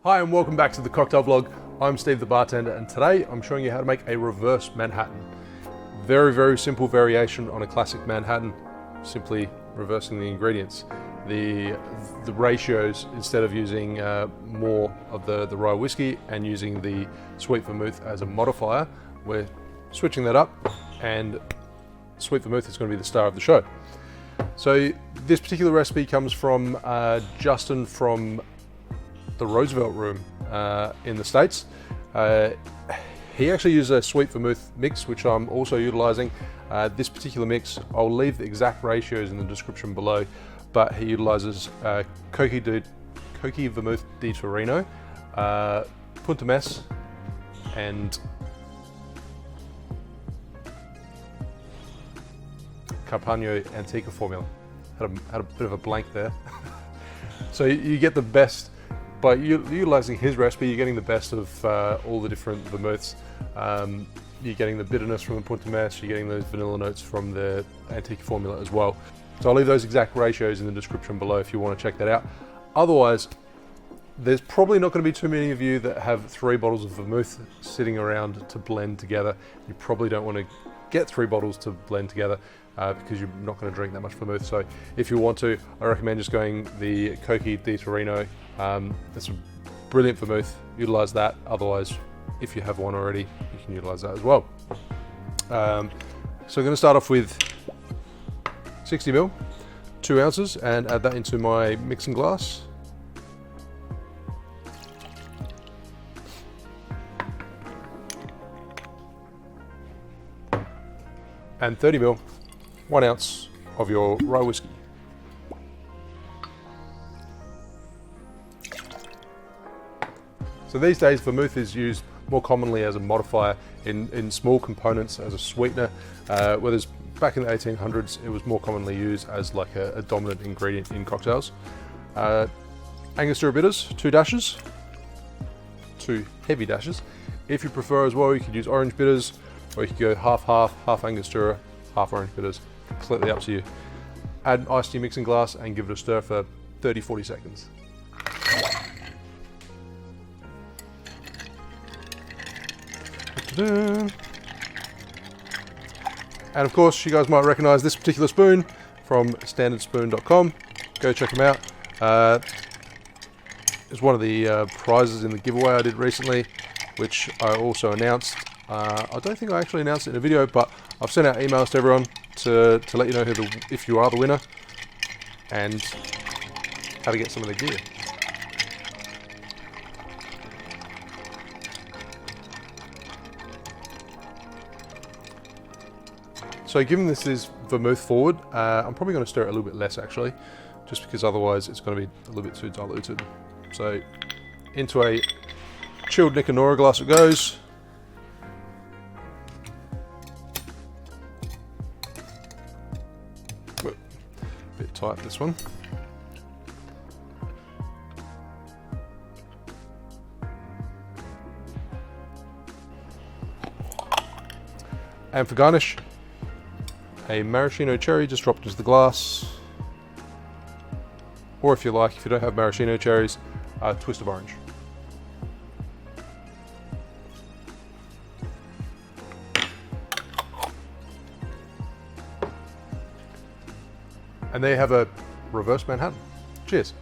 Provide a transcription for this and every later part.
Hi and welcome back to the cocktail vlog. I'm Steve the bartender and today I'm showing you how to make a reverse Manhattan. Very simple variation on a classic Manhattan, simply reversing the ingredients. The ratios, instead of using more of the rye whiskey and using the Sweet Vermouth as a modifier, we're switching that up and Sweet Vermouth is going to be the star of the show. So this particular recipe comes from Justin from the Roosevelt Room in the States. He actually used a Sweet Vermouth mix, which I'm also utilizing. This particular mix, I'll leave the exact ratios in the description below, but he utilizes Cocchi Vermouth di Torino, Punt, and Carpano Antica formula. Had a bit of a blank there. So you get the best. By utilizing his recipe, you're getting the best of all the different vermouths. You're getting the bitterness from the Punt, you're getting those vanilla notes from the Antica formula as well. So I'll leave those exact ratios in the description below if you want to check that out. Otherwise, there's probably not going to be too many of you that have 3 bottles of vermouth sitting around to blend together. You probably don't want to get 3 bottles to blend together because you're not going to drink that much vermouth. So if you want to, I recommend just going the Cocchi di Torino. It's a brilliant vermouth, utilize that. Otherwise, if you have one already, you can utilize that as well. So we're going to start off with 60 ml, 2 ounces, and add that into my mixing glass. And 30 ml, 1 ounce of your rye whiskey. So these days, vermouth is used more commonly as a modifier in small components as a sweetener, whereas back in the 1800s, it was more commonly used as like a dominant ingredient in cocktails. Angostura Bitters, 2 dashes, 2 heavy dashes. If you prefer as well, you could use orange bitters, or you could go half Angostura, half orange bitters, completely up to you. Add ice to your mixing glass and give it a stir for 30-40 seconds. And of course, you guys might recognize this particular spoon from standardspoon.com. Go check them out. It's one of the prizes in the giveaway I did recently, which I also announced. I don't think I actually announced it in a video, but I've sent out emails to everyone to let you know if you are the winner and how to get some of the gear. So given this is vermouth forward, I'm probably going to stir it a little bit less actually, just because otherwise it's going to be a little bit too diluted. So into a chilled Nicanora glass it goes. Bit tight this one. And for garnish, a maraschino cherry just dropped into the glass. Or if you like, if you don't have maraschino cherries, a twist of orange. And there you have a reverse Manhattan. Cheers.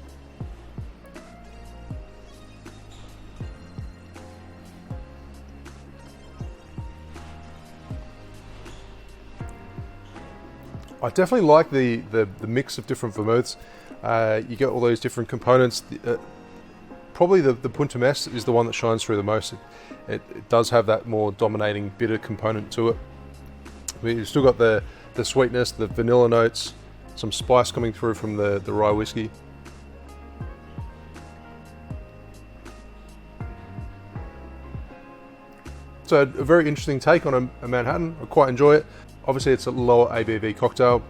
I definitely like the mix of different vermouths. You get all those different components. Probably the Punt is the one that shines through the most. It does have that more dominating bitter component to it. I mean, you've still got the sweetness, the vanilla notes, some spice coming through from the rye whiskey. So a very interesting take on a Manhattan. I quite enjoy it. Obviously it's a lower ABV cocktail,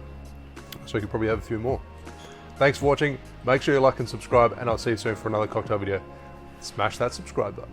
so you can probably have a few more. Thanks for watching. Make sure you like and subscribe, and I'll see you soon for another cocktail video. Smash that subscribe button.